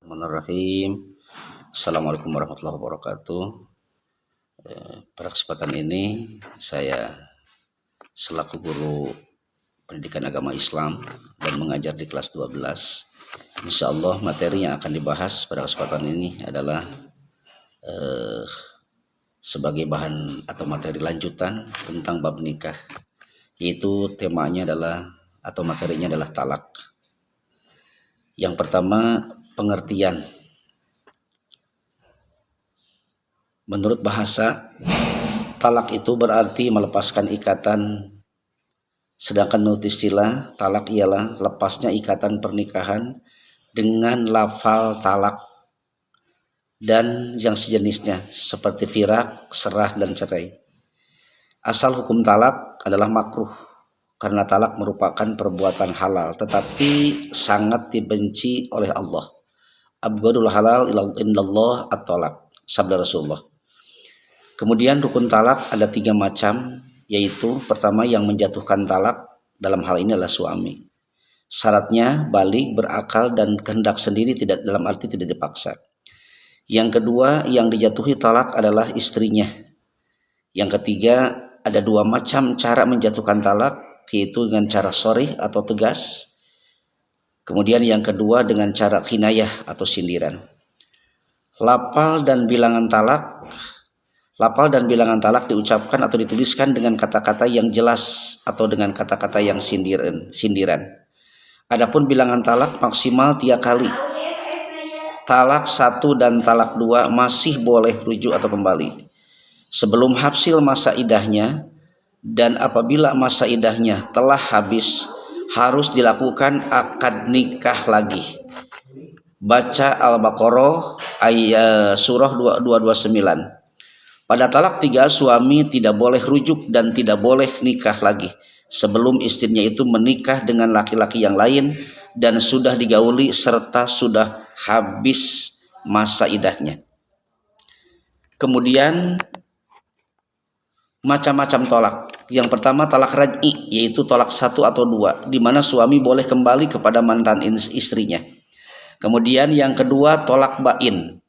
Bismillahirrahmanirrahim. Assalamualaikum warahmatullahi wabarakatuh. Pada kesempatan ini saya selaku guru pendidikan agama Islam dan mengajar di kelas 12. Insya Allah materi yang akan dibahas pada kesempatan ini adalah sebagai bahan atau materi lanjutan tentang bab nikah, yaitu temanya adalah atau materinya adalah talak. Yang pertama, pengertian. Menurut bahasa, talak itu berarti melepaskan ikatan, sedangkan menurut istilah, talak ialah lepasnya ikatan pernikahan dengan lafal talak dan yang sejenisnya seperti firak, serah, dan cerai. Asal hukum talak adalah makruh karena talak merupakan perbuatan halal tetapi sangat dibenci oleh Allah. Abghadul halal indallah at-talak, sabda Rasulullah. Kemudian rukun talak ada 3 macam, yaitu pertama yang menjatuhkan talak dalam hal ini adalah suami. Syaratnya balik, berakal, dan kehendak sendiri, tidak dalam arti tidak dipaksa. Yang kedua yang dijatuhi talak adalah istrinya. Yang ketiga ada 2 macam cara menjatuhkan talak, yaitu dengan cara sharih atau tegas. Kemudian yang kedua dengan cara kinayah atau sindiran. Lafal dan bilangan talak diucapkan atau dituliskan dengan kata-kata yang jelas atau dengan kata-kata yang sindiran. Adapun bilangan talak maksimal 3 kali. Talak 1 dan talak 2 masih boleh rujuk atau kembali sebelum habsil masa idahnya, dan apabila masa idahnya telah habis harus dilakukan akad nikah lagi. Baca Al-Baqarah ayat surah 229. Pada talak 3 suami tidak boleh rujuk dan tidak boleh nikah lagi sebelum istrinya itu menikah dengan laki-laki yang lain dan sudah digauli serta sudah habis masa idahnya. Kemudian macam-macam tolak. Yang pertama talak raj'i, yaitu tolak 1 atau 2, di mana suami boleh kembali kepada mantan istrinya. Kemudian yang kedua tolak bain.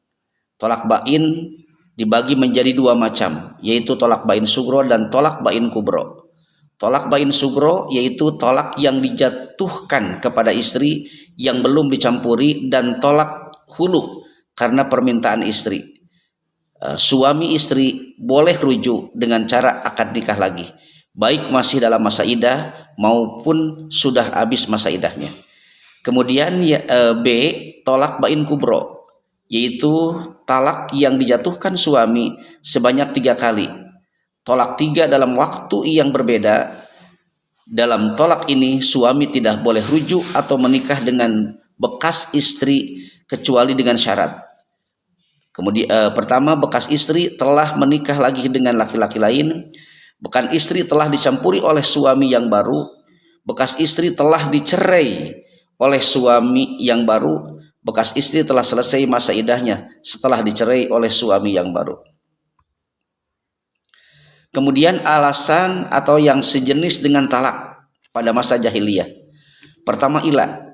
Tolak bain dibagi menjadi 2 macam, yaitu tolak bain sugro dan tolak bain kubro. Tolak bain sugro yaitu tolak yang dijatuhkan kepada istri yang belum dicampuri, dan tolak hulu karena permintaan istri. Suami istri boleh rujuk dengan cara akad nikah lagi, baik masih dalam masa idah maupun sudah habis masa idahnya. Kemudian B, tolak bain kubro, yaitu talak yang dijatuhkan suami sebanyak 3 kali. Tolak 3 dalam waktu yang berbeda. Dalam tolak ini suami tidak boleh rujuk atau menikah dengan bekas istri kecuali dengan syarat. Kemudian pertama, bekas istri telah menikah lagi dengan laki-laki lain, bekas istri telah dicampuri oleh suami yang baru, bekas istri telah dicerai oleh suami yang baru, bekas istri telah selesai masa idahnya setelah dicerai oleh suami yang baru. Kemudian alasan atau yang sejenis dengan talak pada masa jahiliyah. Pertama ilah,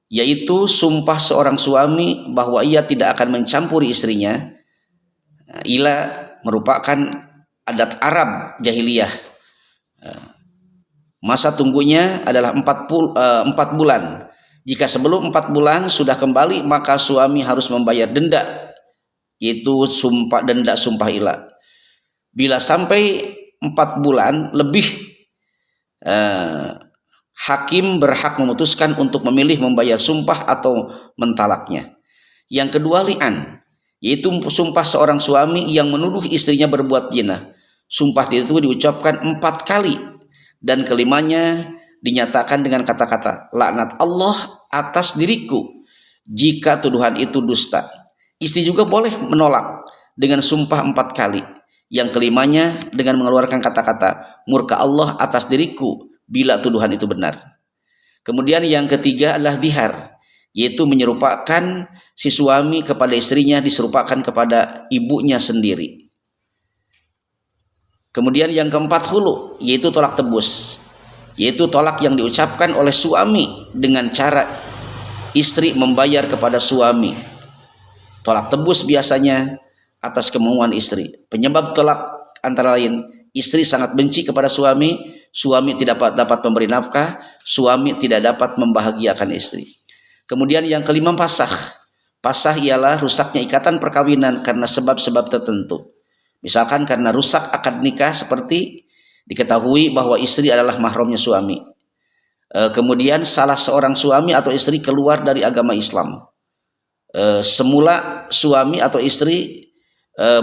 yaitu sumpah seorang suami bahwa ia tidak akan mencampuri istrinya. Ilah merupakan adat Arab jahiliyah. Masa tunggunya adalah 4 bulan. Jika sebelum 4 bulan sudah kembali, maka suami harus membayar denda, yaitu denda sumpah ilah. Bila sampai 4 bulan lebih, hakim berhak memutuskan untuk memilih membayar sumpah atau mentalaknya. Yang kedua li'an, yaitu sumpah seorang suami yang menuduh istrinya berbuat zina. Sumpah itu diucapkan 4 kali, dan kelimanya dinyatakan dengan kata-kata laknat Allah atas diriku jika tuduhan itu dusta. Istri juga boleh menolak dengan sumpah 4 kali. Yang kelimanya dengan mengeluarkan kata-kata murka Allah atas diriku bila tuduhan itu benar. Kemudian yang ketiga adalah dihar, yaitu menyerupakan si suami kepada istrinya diserupakan kepada ibunya sendiri. Kemudian yang keempat hulu, yaitu tolak tebus, yaitu tolak yang diucapkan oleh suami dengan cara istri membayar kepada suami. Tolak tebus biasanya atas kemauan istri. Penyebab tolak antara lain istri sangat benci kepada suami, suami tidak dapat memberi nafkah, suami tidak dapat membahagiakan istri. Kemudian yang kelima pasah. Pasah ialah rusaknya ikatan perkawinan karena sebab-sebab tertentu. Misalkan karena rusak akad nikah seperti diketahui bahwa istri adalah mahramnya suami. Kemudian salah seorang suami atau istri keluar dari agama Islam. Semula suami atau istri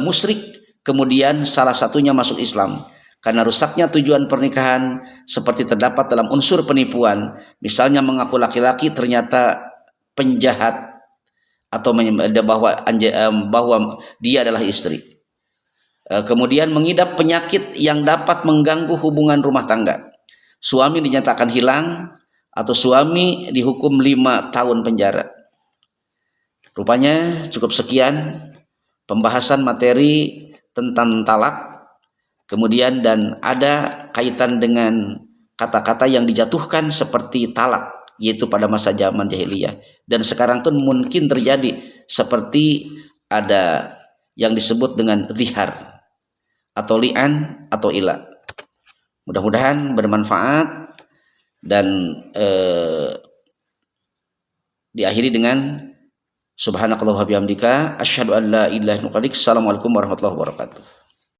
musyrik, kemudian salah satunya masuk Islam. Karena rusaknya tujuan pernikahan seperti terdapat dalam unsur penipuan. Misalnya mengaku laki-laki ternyata penjahat atau bahwa dia adalah istri. Kemudian mengidap penyakit yang dapat mengganggu hubungan rumah tangga. Suami dinyatakan hilang atau suami dihukum 5 tahun penjara. Rupanya cukup sekian pembahasan materi tentang talak. Kemudian dan ada kaitan dengan kata-kata yang dijatuhkan seperti talak, yaitu pada masa zaman jahiliyah. Dan sekarang pun mungkin terjadi seperti ada yang disebut dengan zihar atau li'an atau ila. Mudah-mudahan bermanfaat dan diakhiri dengan subhanakallah wa bihamdika asyhadu an la ilaha illa anta. Assalamualaikum warahmatullahi wabarakatuh.